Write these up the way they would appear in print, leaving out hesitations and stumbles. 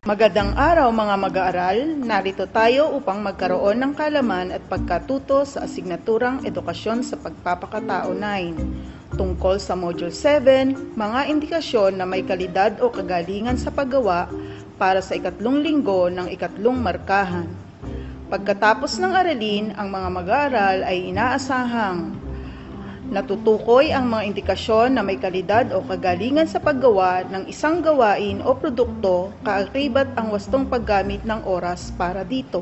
Magandang araw mga mag-aaral, narito tayo upang magkaroon ng kaalaman at pagkatuto sa asignaturang Edukasyon sa Pagpapakatao 9 tungkol sa Module 7, mga indikasyon na may kalidad o kagalingan sa paggawa para sa ikatlong linggo ng ikatlong markahan. Pagkatapos ng aralin, ang mga mag-aaral ay inaasahang natutukoy ang mga indikasyon na may kalidad o kagalingan sa paggawa ng isang gawain o produkto kaakibat ang wastong paggamit ng oras para dito.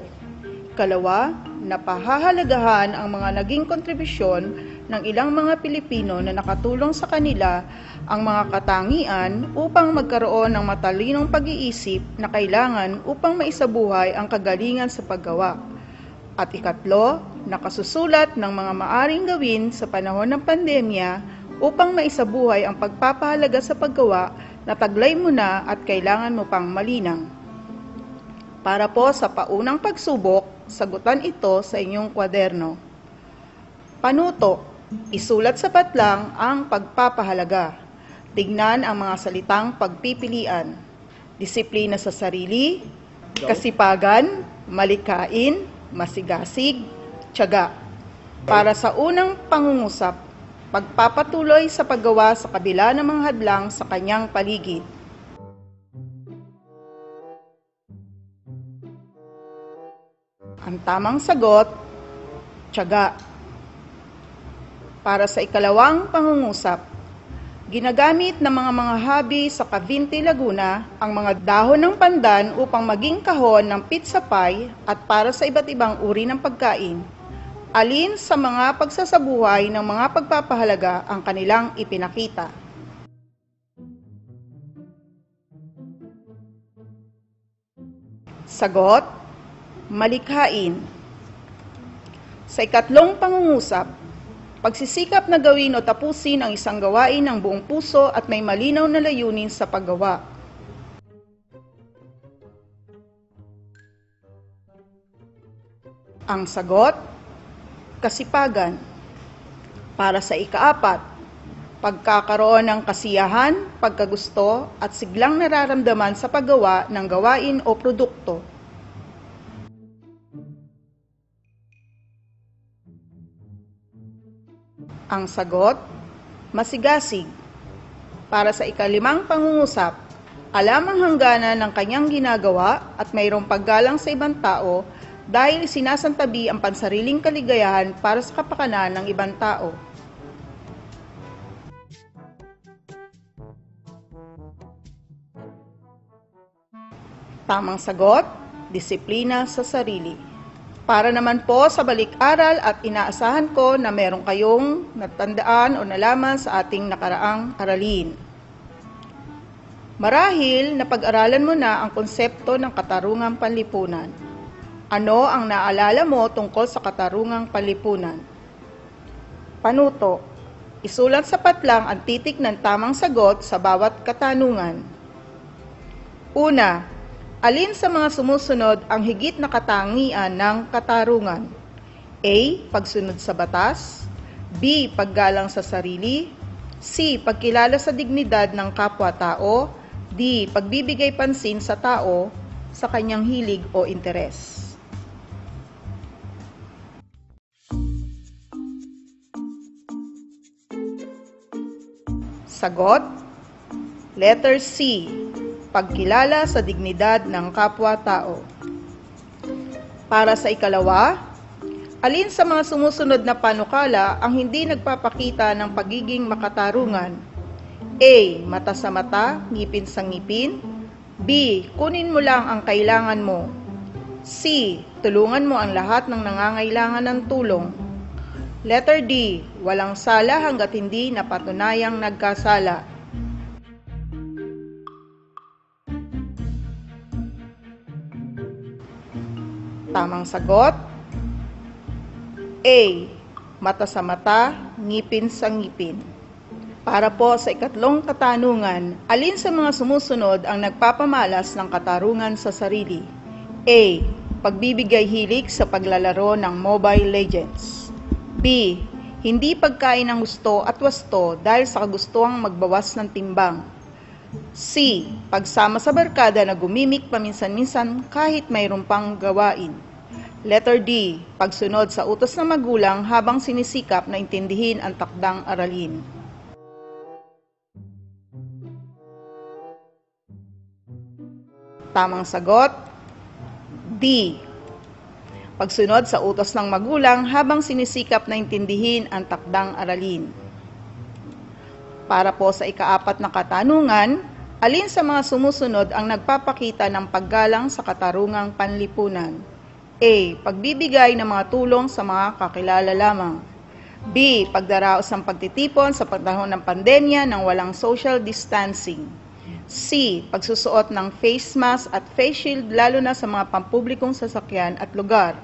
Ikalawa, napahahalagahan ang mga naging kontribusyon ng ilang mga Pilipino na nakatulong sa kanila ang mga katangian upang magkaroon ng matalinong pag-iisip na kailangan upang maisabuhay ang kagalingan sa paggawa. At ikatlo, nakasusulat ng mga maaring gawin sa panahon ng pandemya upang maisabuhay ang pagpapahalaga sa paggawa na taglay mo na at kailangan mo pang malinang. Para po sa paunang pagsubok, sagutan ito sa inyong kwaderno. Panuto, isulat sa patlang ang pagpapahalaga. Tignan ang mga salitang pagpipilian. Disiplina sa sarili, kasipagan, malikain, masigasig, tiyaga. Para sa unang pangungusap, pagpapatuloy sa paggawa sa kabila ng mga hadlang sa kanyang paligid. Ang tamang sagot, tiyaga. Para sa ikalawang pangungusap, ginagamit ng mga habi sa Cavite, Laguna ang mga dahon ng pandan upang maging kahon ng pizza pie at para sa iba't ibang uri ng pagkain. Alin sa mga pagsasabuhay ng mga pagpapahalaga ang kanilang ipinakita? Sagot, malikhain. Sa ikatlong pangungusap, pagsisikap na gawin o tapusin ang isang gawain ng buong puso at may malinaw na layunin sa paggawa. Ang sagot, kasipagan. Para sa ikaapat, pagkakaroon ng kasiyahan, pagkagusto at siglang nararamdaman sa paggawa ng gawain o produkto. Ang sagot, masigasig. Para sa ikalimang pangungusap, alam ang hangganan ng kanyang ginagawa at mayroong paggalang sa ibang tao dahil sinasantabi ang pansariling kaligayahan para sa kapakanan ng ibang tao. Tamang sagot, disiplina sa sarili. Para naman po sa balik-aral at inaasahan ko na meron kayong natandaan o nalaman sa ating nakaraang aralin. Marahil napag-aralan mo na ang konsepto ng katarungang panlipunan. Ano ang naalala mo tungkol sa katarungang panlipunan? Panuto, isulat sa patlang ang titik ng tamang sagot sa bawat katanungan. Una, alin sa mga sumusunod ang higit na katangian ng katarungan? A. Pagsunod sa batas. B. Paggalang sa sarili. C. Pagkilala sa dignidad ng kapwa-tao. D. Pagbibigay pansin sa tao sa kanyang hilig o interes. Sagot, letter C. Pagkilala sa dignidad ng kapwa-tao. Para sa ikalawa, alin sa mga sumusunod na panukala ang hindi nagpapakita ng pagiging makatarungan? A. Mata sa mata, ngipin sa ngipin. B. Kunin mo lang ang kailangan mo. C. Tulungan mo ang lahat ng nangangailangan ng tulong. Letter D. Walang sala hanggat hindi napatunayang nagkasala. Tamang sagot, A. Mata sa mata, ngipin sa ngipin. Para po sa ikatlong katanungan, alin sa mga sumusunod ang nagpapamalas ng katarungan sa sarili? A. Pagbibigay hilig sa paglalaro ng Mobile Legends. B. Hindi pagkain ng gusto at wasto dahil sa kagustuhang magbawas ng timbang. C. Pagsama sa barkada na gumimik paminsan-minsan kahit mayroon pang gawain. Letter D. Pagsunod sa utos ng magulang habang sinisikap na intindihin ang takdang aralin. Tamang sagot, D. Pagsunod sa utos ng magulang habang sinisikap na intindihin ang takdang aralin. Para po sa ikaapat na katanungan, alin sa mga sumusunod ang nagpapakita ng paggalang sa katarungang panlipunan? A. Pagbibigay ng mga tulong sa mga kakilala lamang. B. Pagdaraos ng pagtitipon sa panahon ng pandemya ng walang social distancing. C. Pagsusuot ng face mask at face shield lalo na sa mga pampublikong sasakyan at lugar.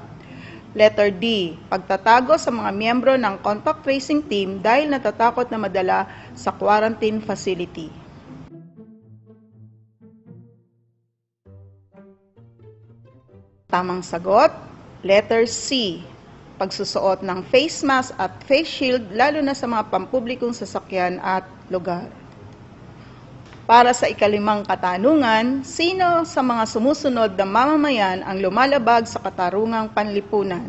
Letter D. Pagtatago sa mga miyembro ng contact tracing team dahil natatakot na madala sa quarantine facility. Tamang sagot, letter C. Pagsusuot ng face mask at face shield lalo na sa mga pampublikong sasakyan at lugar. Para sa ikalimang katanungan, sino sa mga sumusunod na mamamayan ang lumalabag sa katarungang panlipunan?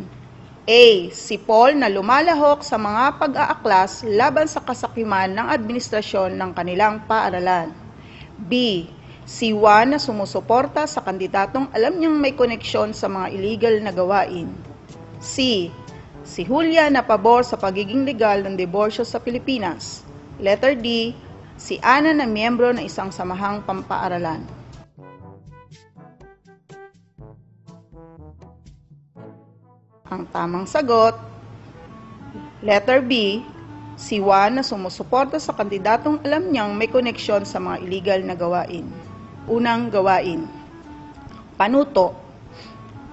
A. Si Paul na lumalahok sa mga pag-aaklas laban sa kasakiman ng administrasyon ng kanilang paaralan. B. Si Juan na sumusuporta sa kandidatong alam niyang may koneksyon sa mga illegal na gawain. C. Si Julia na pabor sa pagiging legal ng diborsyo sa Pilipinas. Letter D. Si Ana na miyembro ng isang samahang pampaaralan. Ang tamang sagot, letter B, si Juan na sumusuporta sa kandidatong alam niyang may koneksyon sa mga illegal na gawain. Unang gawain, panuto.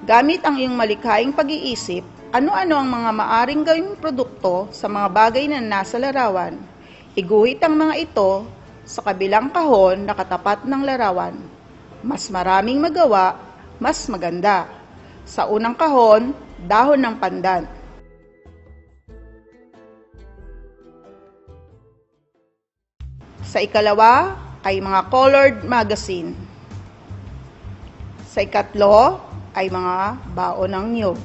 Gamit ang iyong malikhaing pag-iisip, ano-ano ang mga maaring gawing produkto sa mga bagay na nasa larawan. Iguhit ang mga ito sa kabilang kahon na katapat ng larawan. Mas maraming magawa, mas maganda. Sa unang kahon, dahon ng pandan. Sa ikalawa ay mga colored magazine. Sa ikatlo ay mga baon ng niyog.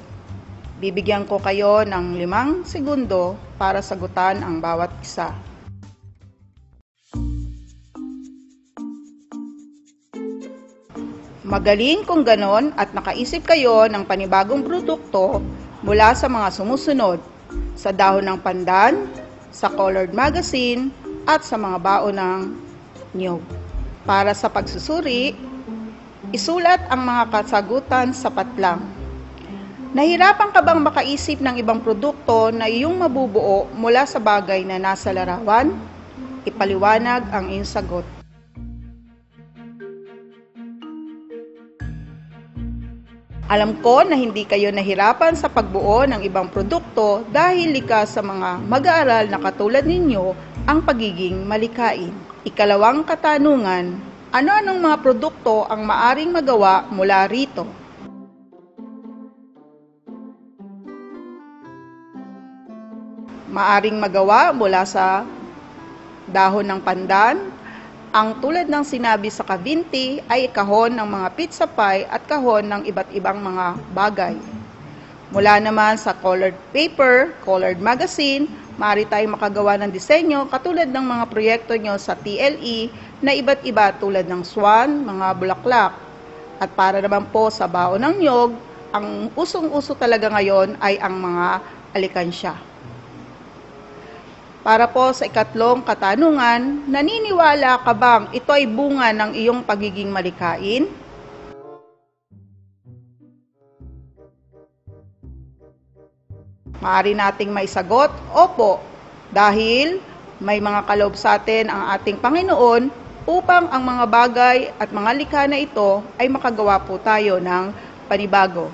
Bibigyan ko kayo ng 5 segundo para sagutan ang bawat isa. Magaling kung ganon at nakaisip kayo ng panibagong produkto mula sa mga sumusunod, sa dahon ng pandan, sa colored magazine, at sa mga baon ng niyog. Para sa pagsusuri, isulat ang mga kasagutan sa patlang. Nahirapan ka bang makaisip ng ibang produkto na iyong mabubuo mula sa bagay na nasa larawan? Ipaliwanag ang iyong sagot. Alam ko na hindi kayo nahirapan sa pagbuo ng ibang produkto dahil likas sa mga mag-aaral na katulad ninyo ang pagiging malikhain. Ikalawang katanungan, ano-anong mga produkto ang maaring magawa mula rito? Maaring magawa mula sa dahon ng pandan. Ang tulad ng sinabi sa kabinti ay kahon ng mga pizza pie at kahon ng iba't ibang mga bagay. Mula naman sa colored paper, colored magazine, maaari tayong makagawa ng disenyo katulad ng mga proyekto nyo sa TLE na iba't iba tulad ng swan, mga bulaklak. At para naman po sa baon ng niyog, ang usong-uso talaga ngayon ay ang mga alikansya. Para po sa ikatlong katanungan, naniniwala ka bang ito ay bunga ng iyong pagiging malikhain? Maaari nating maisagot, opo, dahil may mga kaloob sa atin ang ating Panginoon upang ang mga bagay at mga likha na ito ay makagawa po tayo ng panibago.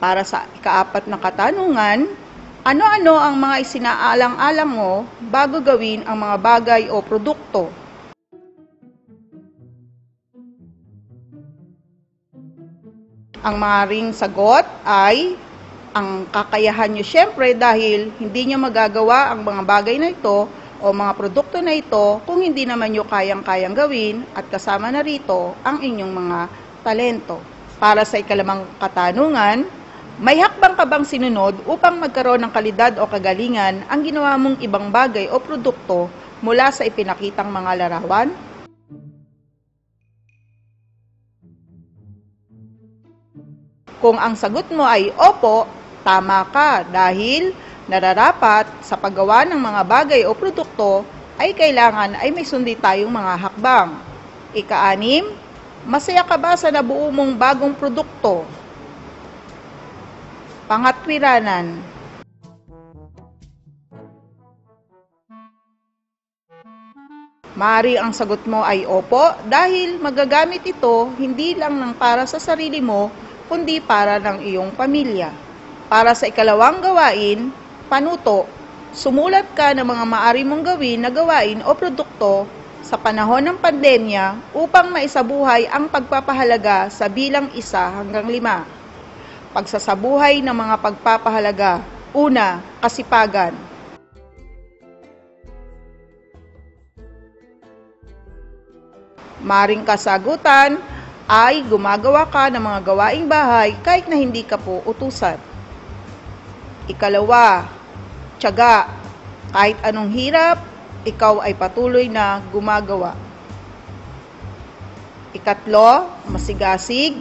Para sa ikaapat na katanungan, ano-ano ang mga isinaalang-alang mo bago gawin ang mga bagay o produkto? Ang maaaring sagot ay ang kakayahan nyo syempre dahil hindi nyo magagawa ang mga bagay na ito o mga produkto na ito kung hindi naman nyo kayang-kayang gawin at kasama na rito ang inyong mga talento. Para sa ikalimang katanungan, may hakbang ka bang sinunod upang magkaroon ng kalidad o kagalingan ang ginawa mong ibang bagay o produkto mula sa ipinakitang mga larawan? Kung ang sagot mo ay opo, tama ka dahil nararapat sa paggawa ng mga bagay o produkto ay kailangan ay may sundi tayong mga hakbang. Ika-6, masaya ka ba sa nabuo mong bagong produkto? Pangatwiranan, maaari ang sagot mo ay opo dahil magagamit ito hindi lang ng para sa sarili mo kundi para ng iyong pamilya. Para sa ikalawang gawain, panuto, sumulat ka ng mga maaari mong gawin na gawain o produkto sa panahon ng pandemya upang maisabuhay ang pagpapahalaga sa bilang 1 hanggang 5. Pagsasabuhay ng mga pagpapahalaga. Una, kasipagan. Maring kasagutan ay gumagawa ka ng mga gawaing bahay kahit na hindi ka po utusan. Ikalawa, tiyaga. Kahit anong hirap, ikaw ay patuloy na gumagawa. Ikatlo, masigasig.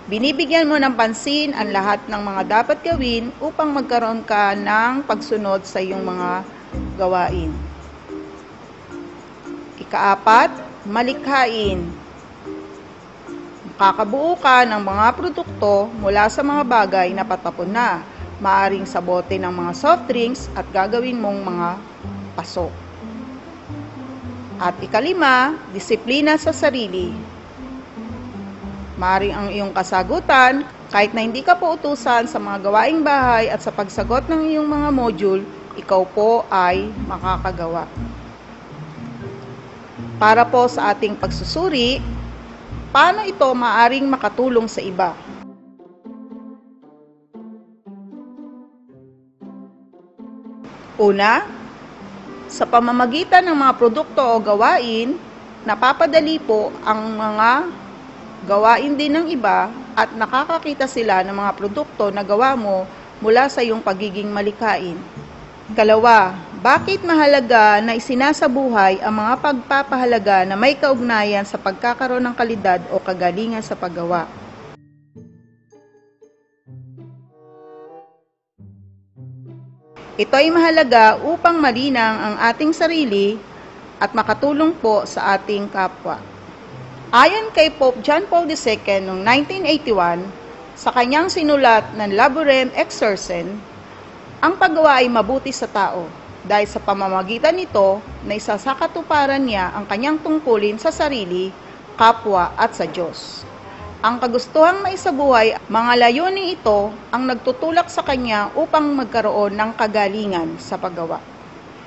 Binibigyan mo ng pansin ang lahat ng mga dapat gawin upang magkaroon ka ng pagsunod sa iyong mga gawain. Ikaapat, malikhain. Makakabuo ka ng mga produkto mula sa mga bagay na patapon na, maaring sa bote ng mga soft drinks at gagawin mong mga paso. At ikalima, disiplina sa sarili. Maaring ang iyong kasagutan, kahit na hindi ka po utusan sa mga gawaing bahay at sa pagsagot ng iyong mga module, ikaw po ay makakagawa. Para po sa ating pagsusuri, paano ito maaring makatulong sa iba? Una, sa pamamagitan ng mga produkto o gawain, napapadali po ang mga gawain din ng iba at nakakakita sila ng mga produkto na gawa mo mula sa iyong pagiging malikhain. Ikalawa, bakit mahalaga na isinasabuhay ang mga pagpapahalaga na may kaugnayan sa pagkakaroon ng kalidad o kagalingan sa paggawa? Ito ay mahalaga upang malinang ang ating sarili at makatulong po sa ating kapwa. Ayon kay Pope John Paul II noong 1981, sa kanyang sinulat ng Laborem Exercens, ang paggawa ay mabuti sa tao dahil sa pamamagitan nito na isasakatuparan niya ang kanyang tungkulin sa sarili, kapwa at sa Diyos. Ang kagustuhang maisabuhay, mga layuning ito ang nagtutulak sa kanya upang magkaroon ng kagalingan sa paggawa.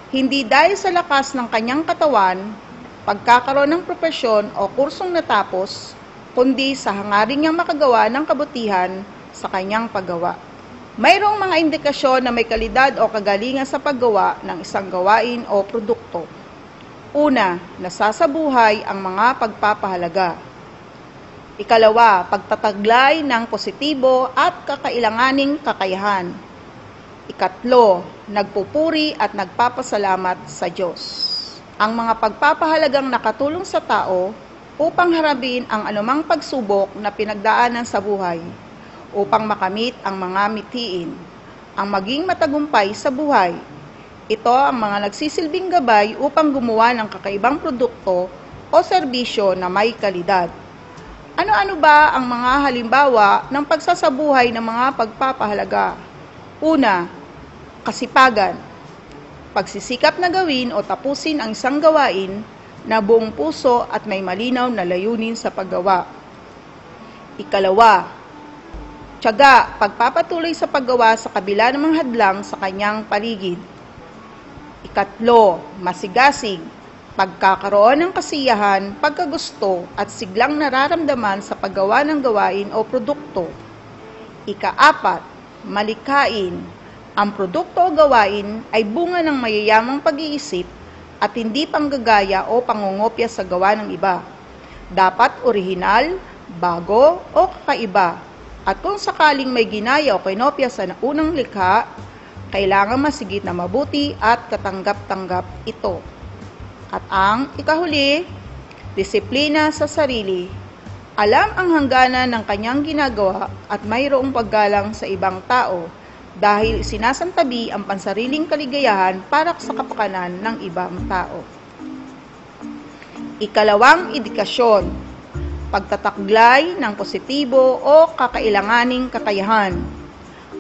Hindi dahil sa lakas ng kanyang katawan, pagkakaroon ng propesyon o kursong natapos, kundi sa hangaring niyang makagawa ng kabutihan sa kanyang paggawa. Mayroong mga indikasyon na may kalidad o kagalingan sa paggawa ng isang gawain o produkto. Una, nasasabuhay ang mga pagpapahalaga. Ikalawa, pagtataglay ng positibo at kakailanganing kakayahan. Ikatlo, nagpupuri at nagpapasalamat sa Diyos. Ang mga pagpapahalagang nakatulong sa tao upang harapin ang anumang pagsubok na pinagdaanan sa buhay, upang makamit ang mga mithiin, ang maging matagumpay sa buhay. Ito ang mga nagsisilbing gabay upang gumawa ng kakaibang produkto o serbisyo na may kalidad. Ano-ano ba ang mga halimbawa ng pagsasabuhay ng mga pagpapahalaga? Una, kasipagan. Pagsisikap na gawin o tapusin ang isang gawain na buong puso at may malinaw na layunin sa paggawa. Ikalawa, tiyaga, pagpapatuloy sa paggawa sa kabila ng mga hadlang sa kanyang paligid. Ikatlo, masigasig, pagkakaroon ng kasiyahan, pagkagusto at siglang nararamdaman sa paggawa ng gawain o produkto. Ikaapat, malikhain, ang produkto o gawain ay bunga ng mayayamang pag-iisip at hindi panggagaya o pangungopya sa gawa ng iba. Dapat orihinal, bago o kakaiba. At kung sakaling may ginaya o kinopya sa unang likha, kailangan masigit na mabuti at katanggap-tanggap ito. At ang ikahuli, disiplina sa sarili. Alam ang hangganan ng kanyang ginagawa at mayroong paggalang sa ibang tao dahil sinasantabi ang pansariling kaligayahan para sa kapakanan ng ibang tao. Ikalawang indikasyon, pagtataglay ng positibo o kakailanganing kakayahan.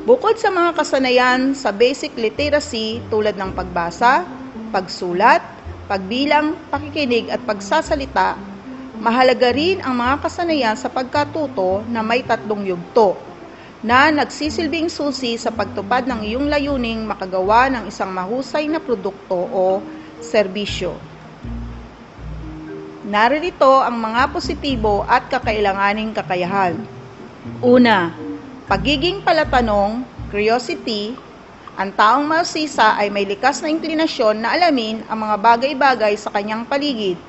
Bukod sa mga kasanayan sa basic literacy tulad ng pagbasa, pagsulat, pagbilang, pakikinig at pagsasalita, mahalaga rin ang mga kasanayan sa pagkatuto na may 3 yugto na nagsisilbing susi sa pagtupad ng iyong layuning makagawa ng isang mahusay na produkto o serbisyo. Naririto ang mga positibo at kakailanganing kakayahan. Una, pagiging palatanong, curiosity. Ang taong mausisa ay may likas na inklinasyon na alamin ang mga bagay-bagay sa kanyang paligid.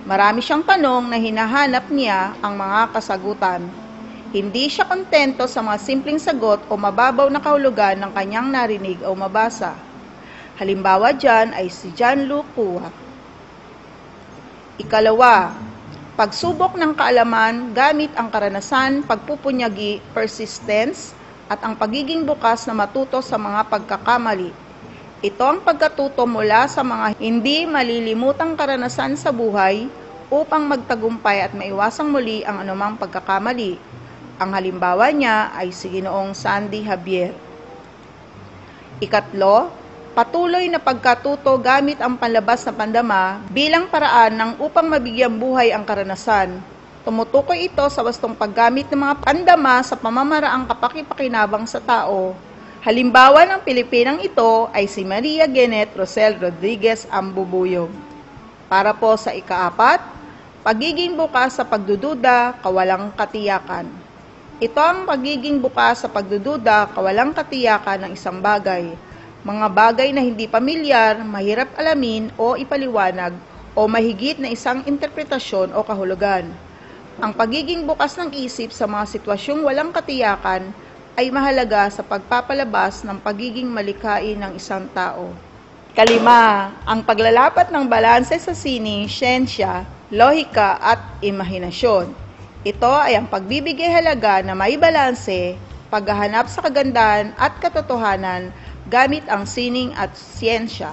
Marami siyang tanong na hinahanap niya ang mga kasagutan. Hindi siya kontento sa mga simpleng sagot o mababaw na kahulugan ng kanyang narinig o mabasa. Halimbawa dyan ay si John-Luc Pua. Ikalawa, pagsubok ng kaalaman gamit ang karanasan, pagpupunyagi, persistence, at ang pagiging bukas na matuto sa mga pagkakamali. Ito ang pagkatuto mula sa mga hindi malilimutang karanasan sa buhay upang magtagumpay at maiwasang muli ang anumang pagkakamali. Ang halimbawa niya ay si Ginoong Sandy Javier. Ikatlo, patuloy na pagkatuto gamit ang panlabas na pandama bilang paraan ng upang mabigyang buhay ang karanasan. Tumutukoy ito sa wastong paggamit ng mga pandama sa pamamaraang kapaki-pakinabang sa tao. Halimbawa ng Pilipinang ito ay si Maria Genet Rosel Rodriguez Ambubuyog. Para po sa ikaapat, pagiging bukas sa pagdududa, kawalang katiyakan. Ito ang pagiging bukas sa pagdududa, kawalang katiyakan ng isang bagay. Mga bagay na hindi pamilyar, mahirap alamin o ipaliwanag o mahigit na isang interpretasyon o kahulugan. Ang pagiging bukas ng isip sa mga sitwasyong walang katiyakan ay mahalaga sa pagpapalabas ng pagiging malikhain ng isang tao. Kalima, ang paglalapat ng balanse sa sining, siyensya, lohika at imahinasyon. Ito ay ang pagbibigay halaga na may balanse, paghahanap sa kagandahan at katotohanan gamit ang sining at siyensya.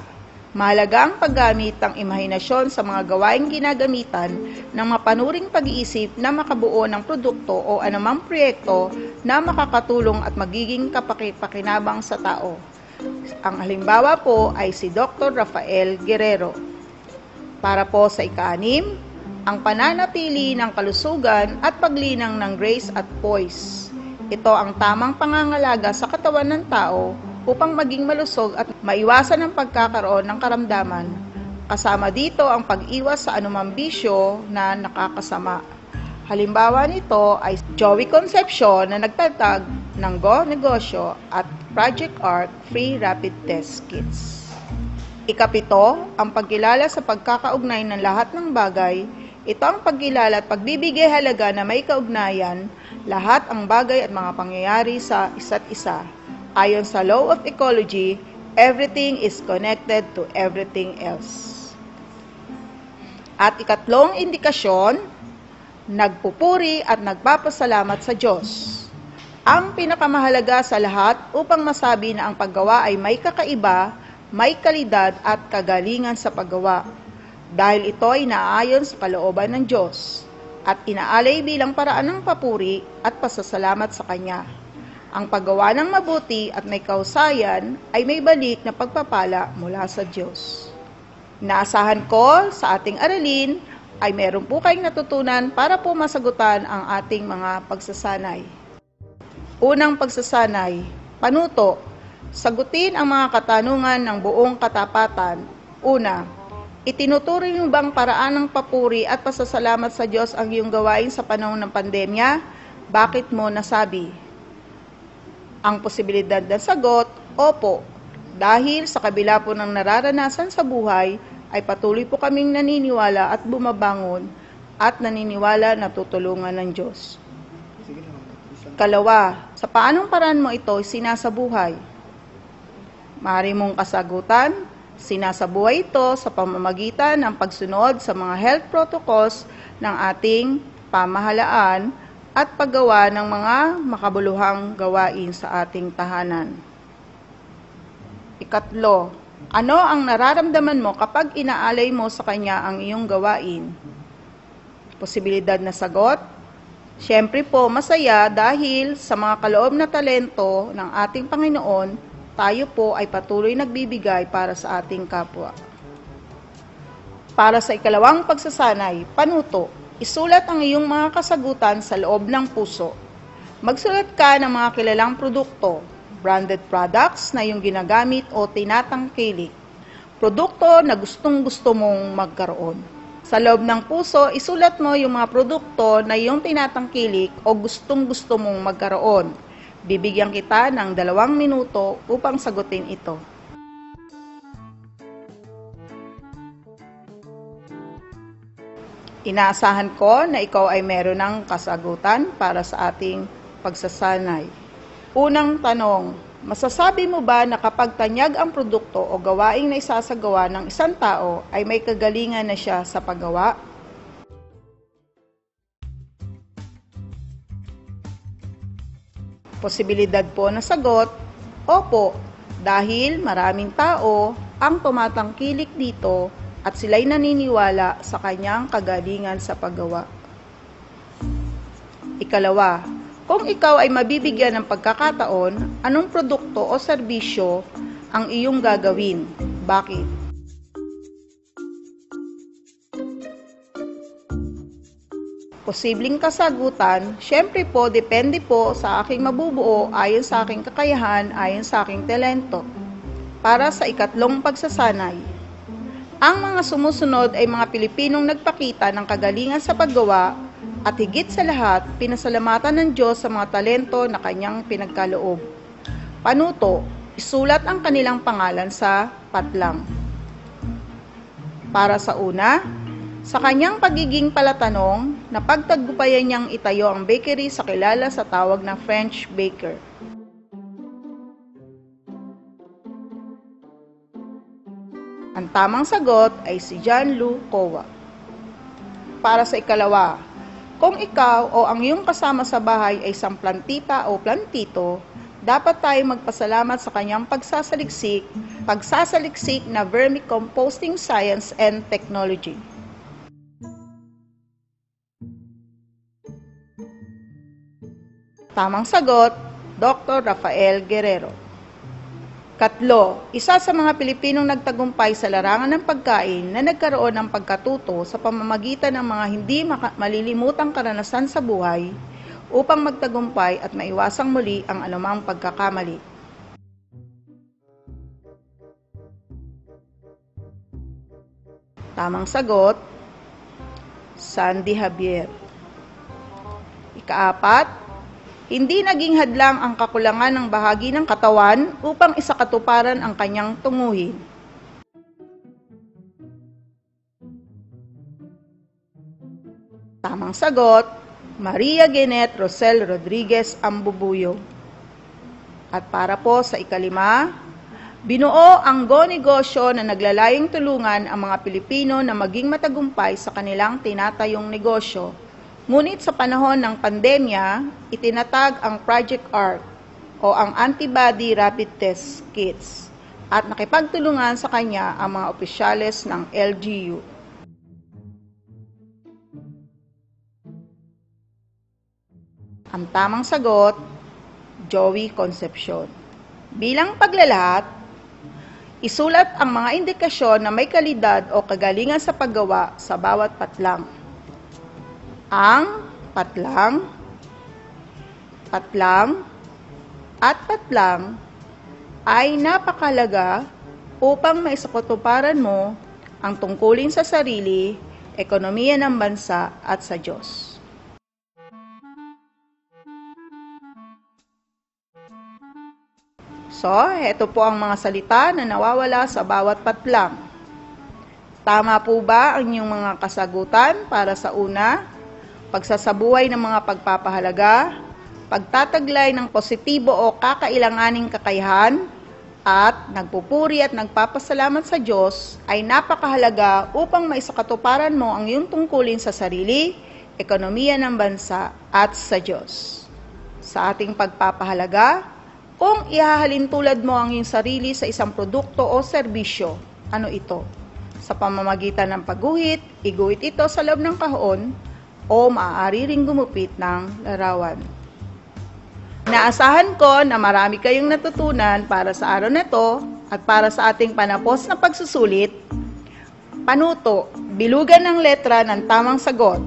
Mahalaga ang paggamit ng imahinasyon sa mga gawaing ginagamitan ng mapanuring pag-iisip na makabuo ng produkto o anumang proyekto na makakatulong at magiging kapaki-pakinabang sa tao. Ang halimbawa po ay si Dr. Rafael Guerrero. Para po sa ika-6, ang pananatili ng kalusugan at paglinang ng grace at poise. Ito ang tamang pangangalaga sa katawan ng tao upang maging malusog at maiwasan ang pagkakaroon ng karamdaman. Kasama dito ang pag-iwas sa anumang bisyo na nakakasama. Halimbawa nito ay Joey Concepcion na nagtatag ng Go Negosyo at Project Arc Free Rapid Test Kits. Ikapito, ang pagkilala sa pagkakaugnay ng lahat ng bagay. Ito ang pagkilala at pagbibigay halaga na may kaugnayan, lahat ang bagay at mga pangyayari sa isa't isa. Ayon sa Law of Ecology, everything is connected to everything else. At ikatlong indikasyon, nagpupuri at nagpapasalamat sa Diyos. Ang pinakamahalaga sa lahat upang masabi na ang paggawa ay may kakaiba, may kalidad at kagalingan sa paggawa. Dahil ito ay naayon sa kalooban ng Diyos at inaalay bilang paraan ng papuri at pasasalamat sa Kanya. Ang paggawa ng mabuti at may kausayan ay may balik na pagpapala mula sa Diyos. Naasahan ko sa ating aralin ay meron po kayong natutunan para po masagutan ang ating mga pagsasanay. Unang pagsasanay, panuto. Sagutin ang mga katanungan ng buong katapatan. Una, itinuturing mo bang paraan ng papuri at pasasalamat sa Diyos ang iyong gawain sa panahon ng pandemya? Bakit mo nasabi? Ang posibilidad na sagot, opo. Dahil sa kabila po ng nararanasan sa buhay, ay patuloy po kaming naniniwala at bumabangon at naniniwala na tutulungan ng Diyos. Kalawa, sa paanong paraan mo ito sinasabuhay? Maaari mong kasagutan, sinasabuhay ito sa pamamagitan ng pagsunod sa mga health protocols ng ating pamahalaan at paggawa ng mga makabuluhang gawain sa ating tahanan. Ikatlo, ano ang nararamdaman mo kapag inaalay mo sa Kanya ang iyong gawain? Posibilidad na sagot? Siyempre po, masaya dahil sa mga kaloob na talento ng ating Panginoon, tayo po ay patuloy nagbibigay para sa ating kapwa. Para sa ikalawang pagsasanay, panuto. Isulat ang iyong mga kasagutan sa loob ng puso. Magsulat ka ng mga kilalang produkto, branded products na iyong ginagamit o tinatangkilik, produkto na gustong-gusto mong magkaroon. Sa loob ng puso, isulat mo yung mga produkto na iyong tinatangkilik o gustong-gusto mong magkaroon. Bibigyan kita ng 2 minuto upang sagutin ito. Inaasahan ko na ikaw ay meron ng kasagutan para sa ating pagsasanay. Unang tanong, masasabi mo ba na kapag tanyag ang produkto o gawaing na isasagawa ng isang tao ay may kagalingan na siya sa paggawa? Posibilidad po na sagot, opo, dahil maraming tao ang tumatangkilik dito at sila'y naniniwala sa kanyang kagalingan sa paggawa. Ikalawa, kung ikaw ay mabibigyan ng pagkakataon, anong produkto o serbisyo ang iyong gagawin? Bakit? Posibleng kasagutan, syempre po, depende po sa aking mabubuo ayon sa aking kakayahan, ayon sa aking talento. Para sa ikatlong pagsasanay, ang mga sumusunod ay mga Pilipinong nagpakita ng kagalingan sa paggawa at higit sa lahat, pinasalamatan ng Diyos sa mga talento na Kanyang pinagkaloob. Panuto, isulat ang kanilang pangalan sa patlang. Para sa una, sa kanyang pagiging palatanong, napagtagumpayan niyang itayo ang bakery sa kilala sa tawag na French Baker. Ang tamang sagot ay si John Lu Kowa. Para sa ikalawa, kung ikaw o ang iyong kasama sa bahay ay isang plantita o plantito, dapat tayo magpasalamat sa kanyang pagsasaliksik na vermicomposting science and technology. Tamang sagot, Dr. Rafael Guerrero. Katlo, isa sa mga Pilipinong nagtagumpay sa larangan ng pagkain na nagkaroon ng pagkatuto sa pamamagitan ng mga hindi malilimutang karanasan sa buhay upang magtagumpay at maiwasang muli ang anumang pagkakamali. Tamang sagot, Sandy Javier. Ikaapat, hindi naging hadlang ang kakulangan ng bahagi ng katawan upang isakatuparan ang kanyang tunguhin. Tamang sagot, Maria Genet Rosel Rodriguez Ambubuyo. At para po sa ikalima, binuo ang go-negosyo na naglalayong tulungan ang mga Pilipino na maging matagumpay sa kanilang tinatayong negosyo. Ngunit sa panahon ng pandemya, itinatag ang Project ARC o ang Antibody Rapid Test Kits at nakipagtulungan sa kanya ang mga opisyales ng LGU. Ang tamang sagot, Joey Concepcion. Bilang paglalahat, isulat ang mga indikasyon na may kalidad o kagalingan sa paggawa sa bawat patlang. Ang patlang, at patlang ay napakalaga upang maisakatuparan mo ang tungkulin sa sarili, ekonomiya ng bansa at sa Diyos. So, ito po ang mga salita na nawawala sa bawat patlang. Tama po ba ang inyong mga kasagutan para sa una? Pagsasabuhay ng mga pagpapahalaga, pagtataglay ng positibo o kakailanganing kakayahan, at nagpupuri at nagpapasalamat sa Diyos ay napakahalaga upang maisakatuparan mo ang iyong tungkulin sa sarili, ekonomiya ng bansa at sa Diyos. Sa ating pagpapahalaga, kung ihahalin tulad mo ang iyong sarili sa isang produkto o serbisyo, ano ito? Sa pamamagitan ng pagguhit, iguhit ito sa loob ng kahon o maaari ring gumupit ng larawan. Naasahan ko na marami kayong natutunan para sa araw na ito at para sa ating panapos na pagsusulit. Panuto, bilugan ng letra ng tamang sagot.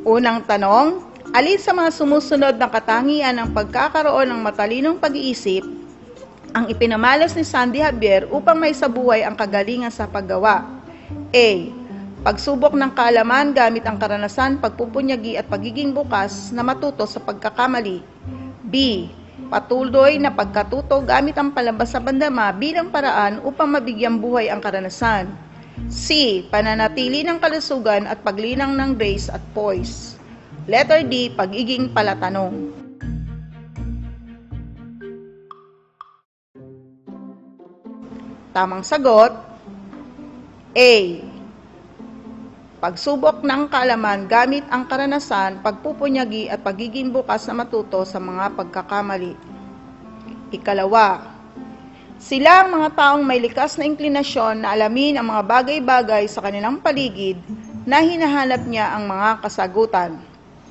Unang tanong, alin sa mga sumusunod na katangian ng pagkakaroon ng matalinong pag-iisip ang ipinamalas ni Sandy Javier upang maisabuhay ang kagalingan sa paggawa? A. Pagsubok ng kaalaman gamit ang karanasan, pagpupunyagi at pagiging bukas na matuto sa pagkakamali. B. Patuloy na pagkatuto gamit ang palabas sa bandama bilang paraan upang mabigyang buhay ang karanasan. C. Pananatili ng kalusugan at paglinang ng grace at poise. Letter D. Pagiging palatanong. Tamang sagot, A. Pagsubok ng kaalaman gamit ang karanasan, pagpupunyagi at pagiging bukas na matuto sa mga pagkakamali. Ikalawa, sila ang mga taong may likas na inklinasyon na alamin ang mga bagay-bagay sa kanilang paligid na hinahanap niya ang mga kasagutan.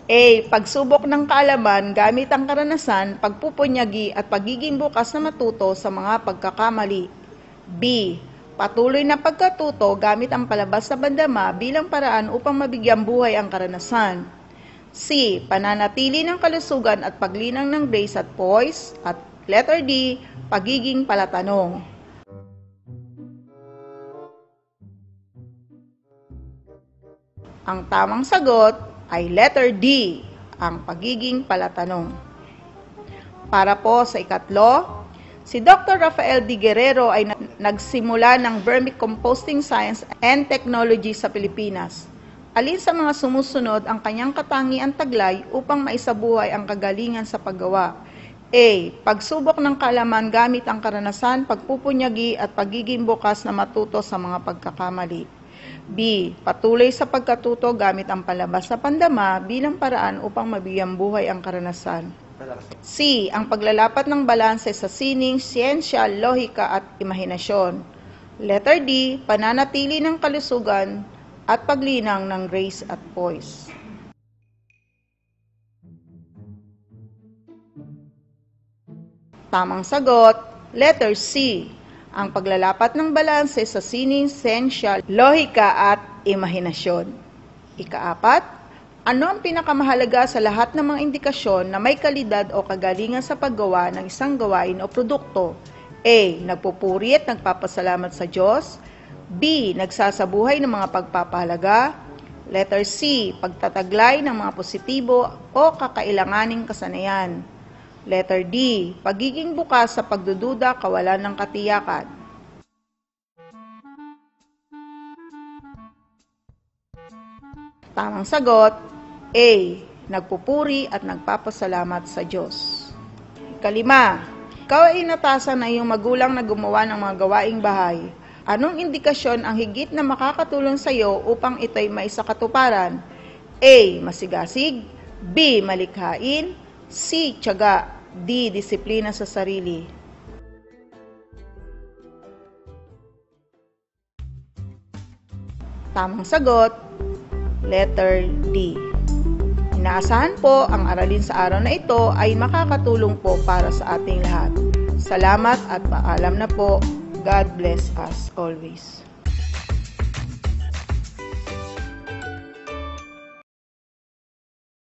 A. Pagsubok ng kaalaman gamit ang karanasan, pagpupunyagi at pagiging bukas na matuto sa mga pagkakamali. B. Patuloy na pagkatuto gamit ang palabas sa bandama bilang paraan upang mabigyang buhay ang karanasan. C. Pananatili ng kalusugan at paglinang ng grace at poise. At letter D. Pagiging palatanong. Ang tamang sagot ay letter D. Ang pagiging palatanong. Para po sa ikatlo, si Dr. Rafael D. Guerrero ay nagsimula ng vermicomposting science and technology sa Pilipinas. Alin sa mga sumusunod ang kanyang katangian taglay upang maisabuhay ang kagalingan sa paggawa? A. Pagsubok ng kaalaman gamit ang karanasan, pagpupunyagi at pagiging bukas na matuto sa mga pagkakamali. B. Patuloy sa pagkatuto gamit ang palabas sa pandama bilang paraan upang mabigyang buhay ang karanasan. C. Ang paglalapat ng balanse sa sining, siyensya, lohika at imahinasyon. Letter D. Pananatili ng kalusugan at paglinang ng grace at poise. Tamang sagot, letter C. Ang paglalapat ng balanse sa sining, siyensya, lohika at imahinasyon. Ikaapat, ano ang pinakamahalaga sa lahat ng mga indikasyon na may kalidad o kagalingan sa paggawa ng isang gawain o produkto? A. Nagpupuri at nagpapasalamat sa Diyos. B. Nagsasabuhay ng mga pagpapahalaga. Letter C. Pagtataglay ng mga positibo o kakailanganing kasanayan. Letter D. Pagiging bukas sa pagdududa, kawalan ng katiyakan. Tamang sagot, A. Nagpupuri at nagpapasalamat sa Diyos. Ikalima, ikaw ay inatasan na iyong magulang na gumawa ng mga gawaing bahay. Anong indikasyon ang higit na makakatulong sa iyo upang ito'y maisakatuparan? A. Masigasig. B. Malikhain. C. Tiyaga. D. Disiplina sa sarili. Tamang sagot, letter D. Inaasahan po ang aralin sa araw na ito ay makakatulong po para sa ating lahat. Salamat at paalam na po. God bless us always.